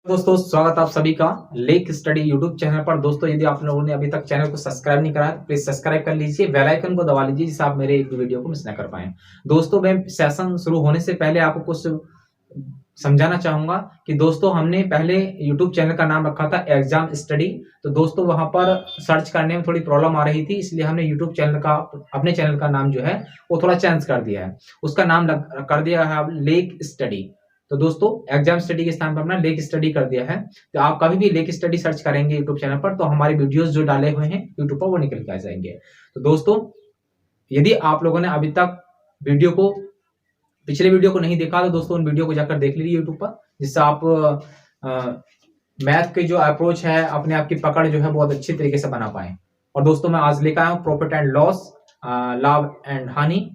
दोस्तों स्वागत आप सभी का लेक स्टडी यूट्यूब चैनल पर। दोस्तों यदि आप लोगों ने अभी तक चैनल को सब्सक्राइब नहीं करा है तो प्लीज सब्सक्राइब कर लीजिए, बेल आइकन को दबा लीजिए जिससे आप मेरे एक भी वीडियो को मिस ना कर पाएं। दोस्तों मैं सेशन शुरू होने से पहले आपको कुछ समझाना चाहूंगा कि दोस्तों हमने पहले यूट्यूब चैनल का नाम रखा था एग्जाम स्टडी। तो दोस्तों वहां पर सर्च करने में थोड़ी प्रॉब्लम आ रही थी, इसलिए हमने यूट्यूब चैनल का अपने चैनल का नाम जो है वो थोड़ा चेंज कर दिया है। उसका नाम कर दिया है लेक स्टडी। तो दोस्तों एग्जाम स्टडी के स्थान पर अपना लेक स्टडी कर दिया है। तो आप कभी भी लेक स्टडी सर्च करेंगे यूट्यूब चैनल पर तो हमारी वीडियोस जो डाले हुए हैं यूट्यूब पर वो निकल के आ जाएंगे। तो दोस्तों यदि आप लोगों ने अभी तक पिछले वीडियो को नहीं देखा तो दोस्तों उन वीडियो को जाकर देख लीजिए यूट्यूब पर, जिससे आप मैथ की जो अप्रोच है अपने आप की पकड़ जो है बहुत अच्छी तरीके से बना पाए। और दोस्तों मैं आज लेकर आया हूँ प्रॉफिट एंड लॉस, लाभ एंड हानि।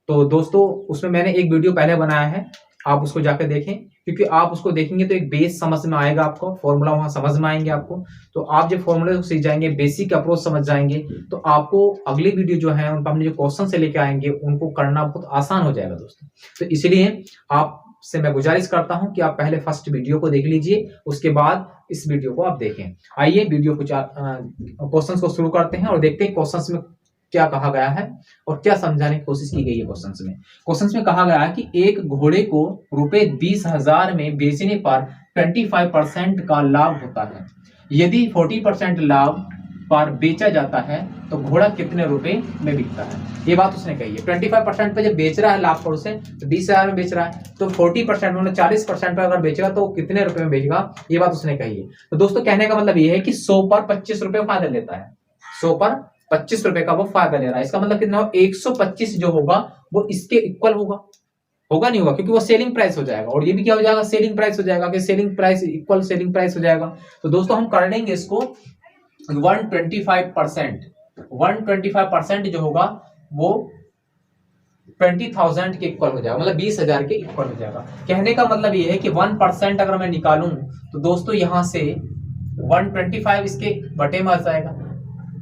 तो दोस्तों उसमें मैंने एक वीडियो पहले बनाया है, आप उसको जाकर देखें, क्योंकि आप उसको देखेंगे तो एक बेस समझ में आएगा, आपको फॉर्मूला वहां समझ में आएंगे आपको। तो आप जब फॉर्मूले को सीख जाएंगे, बेसिक अप्रोच समझ जाएंगे, तो आपको अगली वीडियो जो है उन पर हमने जो क्वेश्चन से लेके आएंगे उनको करना बहुत आसान हो जाएगा दोस्तों। तो इसलिए आपसे मैं गुजारिश करता हूं कि आप पहले फर्स्ट वीडियो को देख लीजिए, उसके बाद इस वीडियो को आप देखें। आइए वीडियो को क्वेश्चन को शुरू करते हैं और देखते हैं क्वेश्चन में क्या कहा गया है और क्या समझाने की कोशिश की गई है। क्वेश्चन में कहा गया है कि एक घोड़े को रुपए 20,000 में बेचने पर 25% का लाभ होता है। यदि 40% लाभ पर बेचा जाता है तो घोड़ा कितने रुपए में बिकता है। ये बात उसने कही है। 25% पे जब बेच रहा है लाभ पर उसे, तो 20,000 में बेच रहा है, तो 40% मतलब 40% पर अगर बेचेगा तो कितने रुपए में बेचेगा, ये बात उसने कही है। तो दोस्तों कहने का मतलब ये है कि 100 पर 25 रुपए फायदा लेता है, 100 पर 25 रुपए का वो फायदा ले रहा है। इसका मतलब कितना हो, 125 जो होगा वो इसके इक्वल होगा नहीं होगा, क्योंकि वो सेलिंग प्राइस हो जाएगा। और ये भी क्या हो जाएगा, सेलिंग प्राइस हो जाएगा, कि selling price equal selling price हो जाएगा। तो दोस्तों हम कर लेंगे इसको 125% जो होगा वो 20,000 के इक्वल हो जाएगा, मतलब 20,000 के इक्वल हो जाएगा। कहने का मतलब ये है कि 1% अगर मैं निकालूं तो दोस्तों यहां से 125 इसके बटे में आ जाएगा।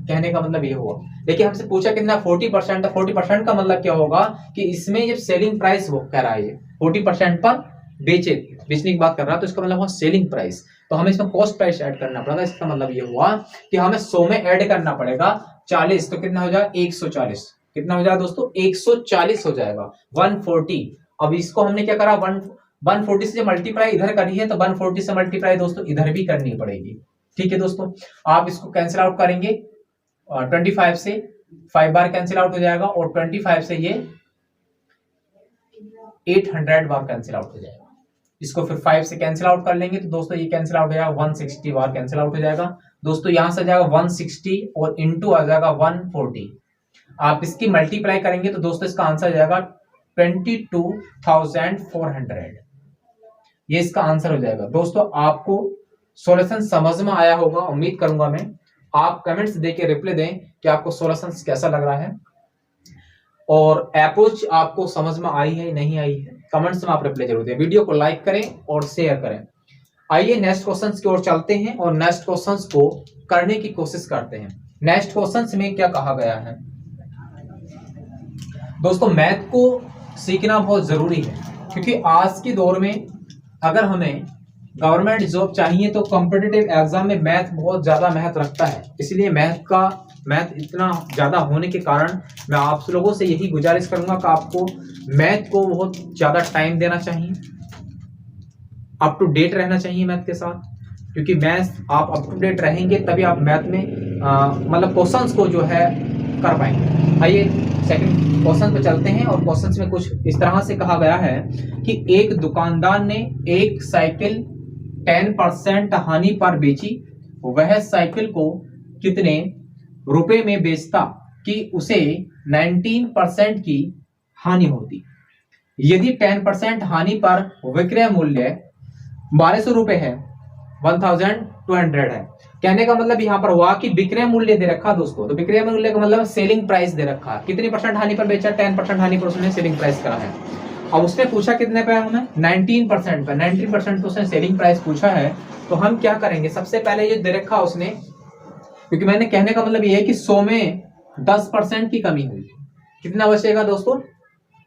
कहने का मतलब ये हुआ। देखिए हमसे पूछा कितना 40%, 40% का मतलब क्या होगा कि इसमें जब सेलिंग प्राइस वो कह रहा है 40% पर बेचने की बात कर रहा है, तो इसका मतलब हुआ सेलिंग प्राइस। तो हमें इसमें कॉस्ट प्राइस ऐड करना पड़ेगा। इसका मतलब ये हुआ कि हमें 100 में ऐड करना पड़ेगा 40, तो कितना हो जाएगा 140। कितना हो जाएगा दोस्तों 140 हो जाएगा 140। अब इसको हमने क्या करा 140 से मल्टीप्लाई इधर करी है, तो 140 से मल्टीप्लाई दोस्तों इधर भी करनी पड़ेगी। ठीक है दोस्तों, आप इसको कैंसिल आउट करेंगे 25 से 5 बार कैंसिल आउट हो जाएगा, और 25 से ये 800 बार कैंसिल आउट हो जाएगा। इसको फिर 5 से कैंसिल आउट कर लेंगे तो दोस्तों ये कैंसिल आउट हो जाएगा 160 बार कैंसिल आउट हो जाएगा। दोस्तों यहां से जाएगा 160 और इंटू आ जाएगा 140। आप इसकी मल्टीप्लाई करेंगे तो दोस्तों इसका आंसर आ जाएगा 22,400। ये इसका आंसर हो जाएगा। दोस्तों आपको सॉल्यूशन समझ में आया होगा, उम्मीद करूंगा मैं। आप कमेंट्स देके रिप्लाई दें कि आपको सॉल्यूशन कैसा लग रहा है और अप्रोच आपको समझ में आई है नहीं आई है। कमेंट्स में आप रिप्लाई जरूर दें, वीडियो को लाइक करें और शेयर करें। आइए नेक्स्ट क्वेश्चंस की ओर चलते हैं और नेक्स्ट क्वेश्चंस को करने की कोशिश करते हैं। नेक्स्ट क्वेश्चंस में क्या कहा गया है दोस्तों, मैथ को सीखना बहुत जरूरी है, क्योंकि आज के दौर में अगर हमें गवर्नमेंट जॉब चाहिए तो कॉम्पिटिटिव एग्जाम में मैथ बहुत ज्यादा महत्व रखता है। इसलिए मैथ इतना ज्यादा होने के कारण मैं आप लोगों से यही गुजारिश करूंगा कि आपको मैथ को बहुत ज्यादा टाइम देना चाहिए, अप टू डेट रहना चाहिए मैथ के साथ, क्योंकि मैथ आप अप टू डेट रहेंगे तभी आप मैथ में मतलब क्वेश्चंस को जो है कर पाएंगे। आइए सेकंड क्वेश्चन पे चलते हैं और क्वेश्चंस में कुछ इस तरह से कहा गया है कि एक दुकानदार ने एक साइकिल 10% हानि पर बेची, वह साइकिल को कितने रुपए में बेचता कि उसे 19% की हानि होती। यदि 10% हानि पर विक्रय मूल्य 1200 रुपए है, 1200 है। कहने का मतलब यहां पर हुआ कि विक्रय मूल्य दे रखा दोस्तों, तो विक्रय मूल्य का मतलब सेलिंग प्राइस दे रखा। कितनी परसेंट हानि पर बेचा, 10% हानि पर उसने सेलिंग प्राइस करा है। अब उसने पूछा कितने पे हमें 19% पे, 19% पे उसने सेलिंग प्राइस पूछा है। तो हम क्या करेंगे, सबसे पहले ये दे रखा उसने, क्योंकि मैंने कहने का मतलब ये है कि 100 में 10% की कमी हुई, कितना बचेगा दोस्तों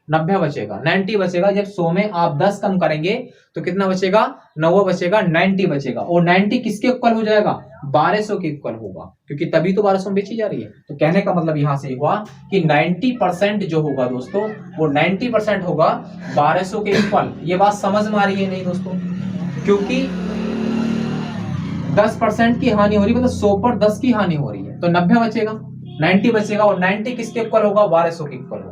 90 बचेगा, 90 बचेगा। जब 100 में आप 10 कम करेंगे तो कितना बचेगा, 90 बचेगा, 90 बचेगा। और 90 किसके इक्वल हो जाएगा, 1200 के इक्वल होगा, क्योंकि तभी तो 1200 में बेची जा रही है। तो कहने का मतलब यहां से हुआ कि 90% जो होगा दोस्तों, वो 90% होगा 1200 के इक्वल। ये बात समझ में आ रही है नहीं दोस्तों, क्योंकि 10% की हानि हो रही है, मतलब 100 पर 10 की हानि हो रही है, तो 90 बचेगा, 90 बचेगा। और 90 किसके इक्वल होगा, 1200 के इक्वल होगा।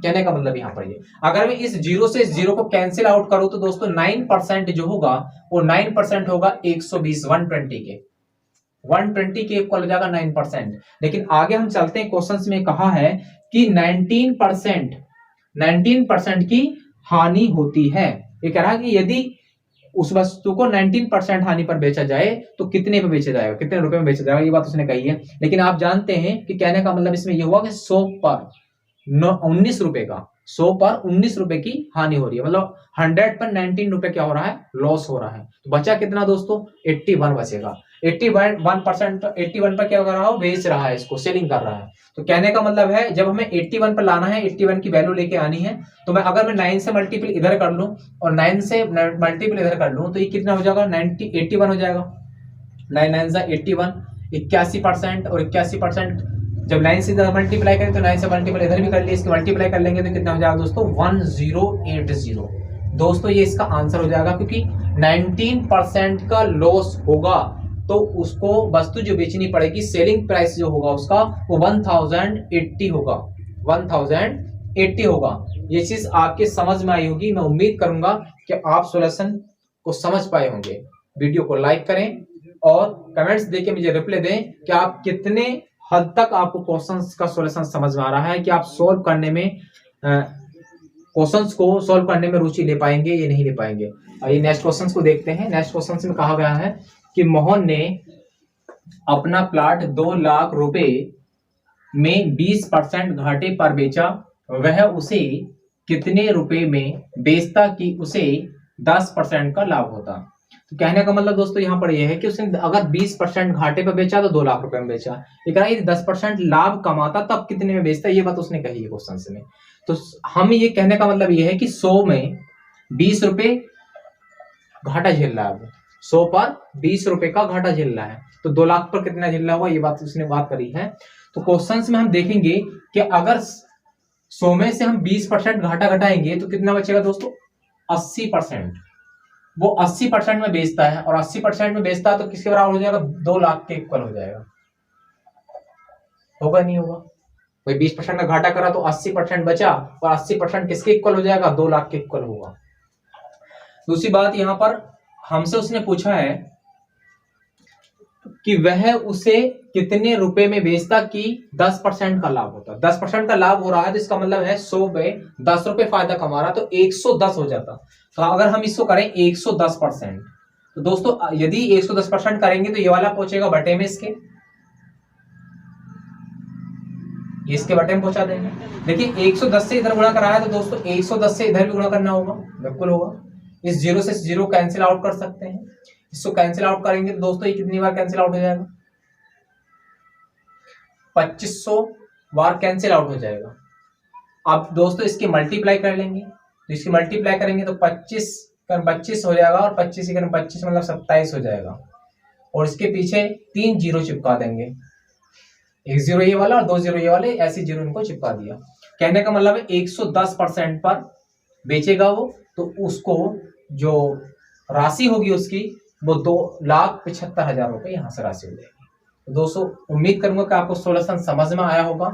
कहने का मतलब यहाँ पर ये, अगर मैं इस जीरो से इस जीरो को कैंसिल आउट करूं तो दोस्तों 9% जो होगा वो 9% होगा 120, 120 के, 120 के इक्वल हो जाएगा 9%। लेकिन आगे हम चलते हैं, क्वेश्चंस में कहा है कि 19% की हानि होती है। ये कह रहा है कि यदि उस वस्तु को 19% हानि पर बेचा जाए तो कितने पे बेचा जाएगा, कितने रुपए में बेचा जाएगा, ये बात उसने कही है। लेकिन आप जानते हैं कि कहने का मतलब इसमें ये हुआ कि 100 पर 19 रुपए का, 100 पर 19 रुपए की हानि हो रही है, मतलब 100 पर 19 रुपए क्या हो रहा है, लॉस हो रहा है। तो बचा कितना दोस्तों, 81 बचेगा। 81% 81 पर क्या कर रहा है, बेच रहा है, इसको सेलिंग कर रहा है। तो कहने का मतलब है जब हमें 81 पर लाना है, 81 की वैल्यू लेके आनी है, तो मैं अगर मैं 9 से मल्टीपल इधर कर लूं और 9 से मल्टीपल इधर कर लूं तो ये कितना हो जाएगा, 81 हो जाएगा। 9 9 जा 81, 81% और 81%। जब 9 से मल्टीप्लाई करें तो 9 से मल्टीपल इधर भी कर लिए, इसके मल्टीप्लाई कर लेंगे तो कितना हो जाएगा दोस्तों, 1080। दोस्तों ये इसका आंसर हो जाएगा, क्योंकि 19% का लॉस होगा तो उसको वस्तु जो बेचनी पड़ेगी, सेलिंग प्राइस जो होगा उसका वो 1080 होगा, 1080 होगा। ये चीज आपके समझ में आई होगी। मैं उम्मीद करूंगा कि आप सॉल्यूशन को समझ पाए होंगे। वीडियो को लाइक करें और कमेंट्स देके मुझे रिप्लाई दें कि आप कितने हद तक आपको क्वेश्चंस का सॉल्यूशन समझ में आ रहा है, कि आप सॉल्व करने में क्वेश्चंस को सॉल्व करने में रुचि ले पाएंगे या नहीं ले पाएंगे। आइए नेक्स्ट क्वेश्चंस को देखते हैं। नेक्स्ट क्वेश्चंस में कहा गया है कि मोहन ने अपना प्लाट 2 लाख रुपए में 20% घाटे पर बेचा, वह उसे कितने रुपए में बेचता कि उसे 10% का लाभ होता। तो कहने का मतलब दोस्तों यहाँ पर यह है कि उसने अगर 20% घाटे पर बेचा तो 2 लाख रुपए में बेचा, लेकिन यदि 10% लाभ कमाता तब कितने में बेचता, ये बात उसने कही है क्वेश्चन में। तो हम ये कहने का मतलब ये है कि 100 में 20 रुपए घाटा झेल रहा है, 100 पर 20 रुपए का घाटा झेल रहा है, तो 2 लाख पर कितना झेल रहा होगा, ये बात उसने बात करी है। तो क्वेश्चंस में हम देखेंगे कि अगर 100 में से हम 20% घाटा घटाएंगे तो कितना बचेगा दोस्तों, 80%। वो 80% में बेचता है और 80% में बेचता है तो किसके बराबर हो जाएगा, 2 लाख के इक्वल हो जाएगा। होगा नहीं होगा, कोई 20% का घाटा करा तो 80% बचा और 80% किसके इक्वल हो जाएगा, 2 लाख के इक्वल होगा। दूसरी बात यहां पर हमसे उसने पूछा है कि वह उसे कितने रुपए में बेचता कि 10% का लाभ होता। 10% का लाभ हो रहा है तो इसका मतलब है 100 में 10 रुपए फायदा कमा रहा तो 110 हो जाता। तो अगर हम इसको करें 110%, तो दोस्तों यदि 110% करेंगे तो ये वाला पहुंचेगा बटे में इसके, इसके बटे में पहुंचा देंगे। देखिए 110 से इधर गुणा करा है तो दोस्तों 110 से इधर भी गुणा करना होगा, बिल्कुल होगा। इस जीरो से जीरो कैंसिल आउट कर सकते हैं, इसको कैंसिल आउट करेंगे तो दोस्तों ये कितनी बार कैंसिल आउट हो जाएगा, 2500 बार कैंसिल आउट हो जाएगा। अब दोस्तों इसकी मल्टीप्लाई कर लेंगे, तो इसकी मल्टीप्लाई करेंगे तो 25 हो जाएगा और 25 मतलब 27 हो जाएगा। और इसके पीछे 3 जीरो चिपका देंगे, 1 जीरो ये वाला और 2 जीरो ये वाले, ऐसे जीरो इनको चिपका दिया। कहने का मतलब है 110% पर बेचेगा वो, तो उसको जो राशि होगी उसकी वो 2,75,000 रुपए यहाँ से राशि हो जाएगी। तो दोस्तों उम्मीद करूंगा कि आपको सॉल्यूशन समझ में आया होगा।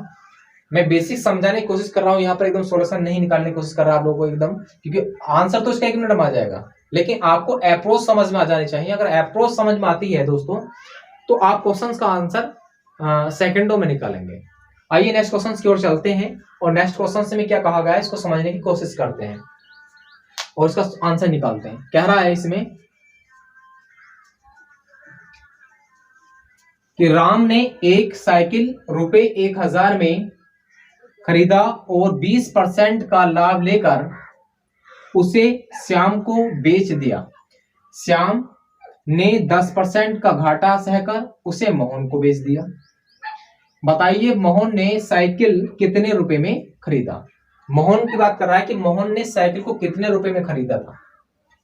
मैं बेसिक समझाने की कोशिश कर रहा हूँ यहाँ पर, एकदम सॉल्यूशन नहीं निकालने की कोशिश कर रहा आप लोगों को एकदम, क्योंकि आंसर तो इसका 1 मिनट में आ जाएगा, लेकिन आपको अप्रोच समझ में आ जानी चाहिए। अगर अप्रोच समझ में आती है दोस्तों तो आप क्वेश्चन का आंसर सेकंडों में निकालेंगे। आइए नेक्स्ट क्वेश्चन की ओर चलते हैं और नेक्स्ट क्वेश्चन में क्या कहा गया है इसको समझने की कोशिश करते हैं और इसका आंसर निकालते हैं। कह रहा है इसमें कि राम ने एक साइकिल रुपए 1000 में खरीदा और 20% का लाभ लेकर उसे श्याम को बेच दिया। श्याम ने 10% का घाटा सहकर उसे मोहन को बेच दिया। बताइए मोहन ने साइकिल कितने रुपए में खरीदा। मोहन की बात कर रहा है कि मोहन ने साइकिल को कितने रुपए में खरीदा था,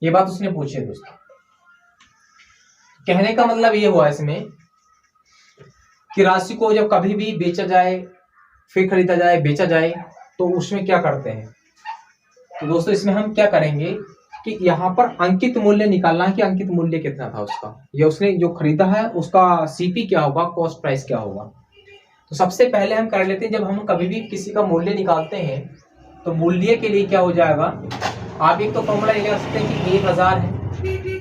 ये बात उसने पूछी है दोस्तों। कहने का मतलब ये हुआ इसमें कि राशि को जब कभी भी बेचा जाए, फिर खरीदा जाए, बेचा जाए, तो उसमें क्या करते हैं। तो दोस्तों इसमें हम क्या करेंगे कि यहाँ पर अंकित मूल्य निकालना है कि अंकित मूल्य कितना था उसका, या उसने जो खरीदा है उसका सीपी क्या होगा, कॉस्ट प्राइस क्या होगा। तो सबसे पहले हम कर लेते हैं, जब हम कभी भी किसी का मूल्य निकालते हैं तो मूल्य के लिए क्या हो जाएगा, आप एक तो फॉर्मूला ये लगा सकते हैं कि 1000 है,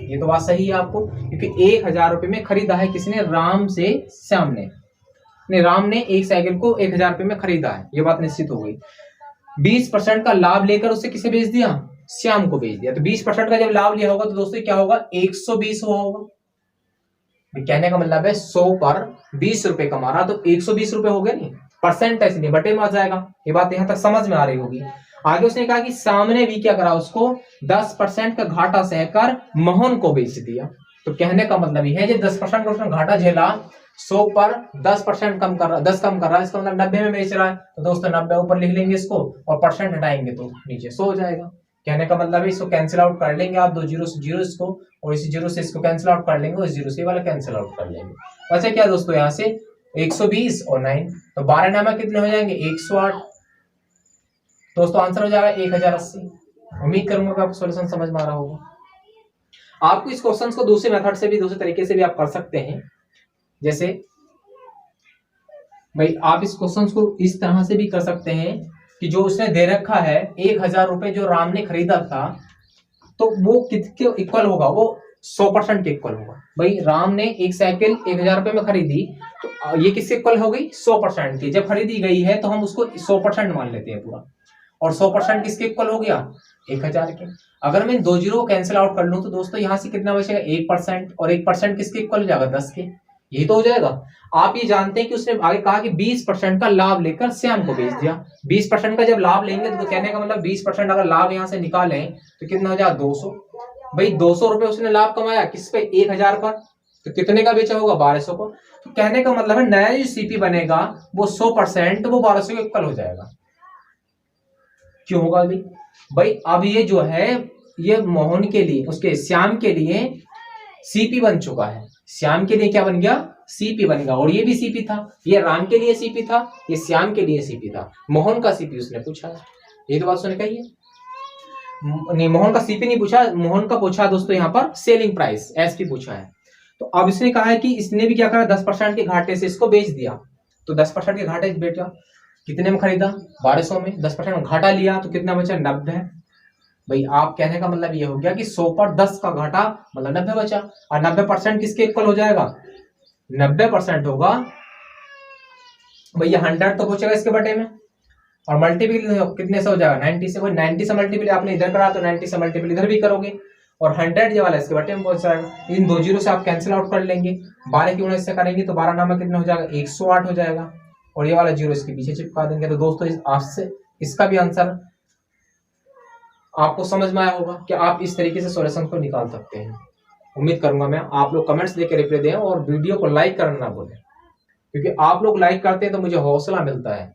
ये तो बात सही है आपको, क्योंकि 1000 रुपए में खरीदा है किसने, राम से श्याम ने, राम ने एक साइकिल को 1000 रुपए में खरीदा है, ये बात निश्चित हो गई। 20% का लाभ लेकर उसे किसे बेच दिया, श्याम को बेच दिया। तो 20% का जब लाभ लिया होगा तो दोस्तों क्या होगा, 120 हुआ होगा। कहने का मतलब है 100 पर 20 रुपए कमा रहा तो 120 रुपए हो गए, नहीं परसेंट ऐसे नहीं बटे में आ जाएगा। ये बात यहां तक समझ में आ रही होगी। आगे उसने कहा कि सामने भी क्या करा, उसको 10% का घाटा सहकर मोहन को बेच दिया। तो कहने का मतलब ये है जो 10% का उसने घाटा झेला, 100 पर 10% कम कर रहा, 10 कम कर रहा है, इसका मतलब 90 में बेच रहा है। तो दोस्तों 90 ऊपर लिख लेंगे इसको और परसेंट हटाएंगे तो नीचे 100 हो जाएगा। कहने का मतलब है इसको कैंसिल आउट कर लेंगे आप, 2 जीरो से जीरो इसको, और इसी जीरो से इसको कैंसिल आउट कर लेंगे, और इस जीरो से वाला कैंसिल आउट कर लेंगे। अच्छा क्या दोस्तों, यहाँ से 120 और 9 तो 12 नामा कितने हो जाएंगे, 108। दोस्तों आंसर हो जाएगा 1080। उम्मीद करूंगा कि आपको सॉल्यूशन समझ में आ रहा होगा। आपको इस क्वेश्चन को दूसरे मेथड से भी, दूसरे तरीके से भी आप कर सकते हैं। जैसे भाई आप इस क्वेश्चन को इस तरह से भी कर सकते हैं कि जो उसने दे रखा है 1000 रुपए जो राम ने खरीदा था, तो वो कितने इक्वल होगा, वो 100% के इक्वल होगा। भाई राम ने एक साइकिल 1000 रुपए में खरीदी, तो ये किसके इक्वल हो गई, 100% की। जब खरीदी गई है तो हम उसको 100% मान लेते हैं पूरा, और 100% किसके इक्वल हो गया, 1000 के। अगर मैं 2 जीरो को कैंसिल आउट कर लूं तो दोस्तों यहाँ से कितना बचेगा, 1%, और 1% किसके इक्वल हो जाएगा, 10 के। यही तो हो जाएगा। आप ये जानते हैं कि उसने आगे कहा कि 20% का लाभ लेकर श्याम को बेच दिया। 20% का जब लाभ लेंगे तो कहने का मतलब 20% अगर लाभ यहाँ से निकालें तो कितना हो जाएगा, 200। भाई 200 रुपए उसने लाभ कमाया किस पे, 1000 पर, तो कितने का बेचा होगा, 1200 को। तो कहने का मतलब है नया जो सीपी बनेगा वो 100% वो 1200 के इक्वल हो जाएगा। क्यों होगा भाई, अब ये जो है ये मोहन के लिए, उसके श्याम के लिए सीपी बन चुका है। श्याम के लिए क्या बन गया, सीपी बन गया। और ये भी सीपी था, ये राम के लिए सीपी था, ये श्याम के लिए सीपी था। मोहन का सीपी उसने पूछा है, ये तो बात सुन कही है। नहीं, मोहन का सीपी नहीं पूछा, मोहन का पूछा दोस्तों यहाँ पर सेलिंग प्राइस, एसपी पूछा है। तो अब इसने कहा है कि इसने भी क्या करा, 10% के घाटे से इसको बेच दिया। तो 10% के घाटे से बेचा, कितने में खरीदा, 1200 में, 10% घाटा लिया तो कितना बचा, 90। भाई आप कहने का मतलब ये हो गया कि 100 पर 10 का घाटा मतलब 90 बचा, और 90% किसके इक्वल हो जाएगा, 90% होगा भैया 100 तो पहुंचेगा इसके बटे में, और मल्टीपल कितने से हो जाएगा, 90 से। वो 90 से मल्टीपल आपने इधर करा तो 90 से मल्टीपल इधर भी करोगे, और 100 ये वाला इसके बटे में पहुंच जाएगा। इन 2 जीरो से आप कैंसिल आउट कर लेंगे, 12 की 19 से करेंगे तो 12 नामा कितना हो जाएगा, 108 हो जाएगा, और ये वाला जीरो इसके पीछे चिपका देंगे। तो दोस्तों आपसे इसका भी आंसर आपको समझ में आया होगा कि आप इस तरीके से सॉल्यूशन को निकाल सकते हैं। उम्मीद करूंगा मैं आप लोग कमेंट्स देकर रिप्लाई दें और वीडियो को लाइक करना ना भूलें, क्योंकि आप लोग लाइक करते हैं तो मुझे हौसला मिलता है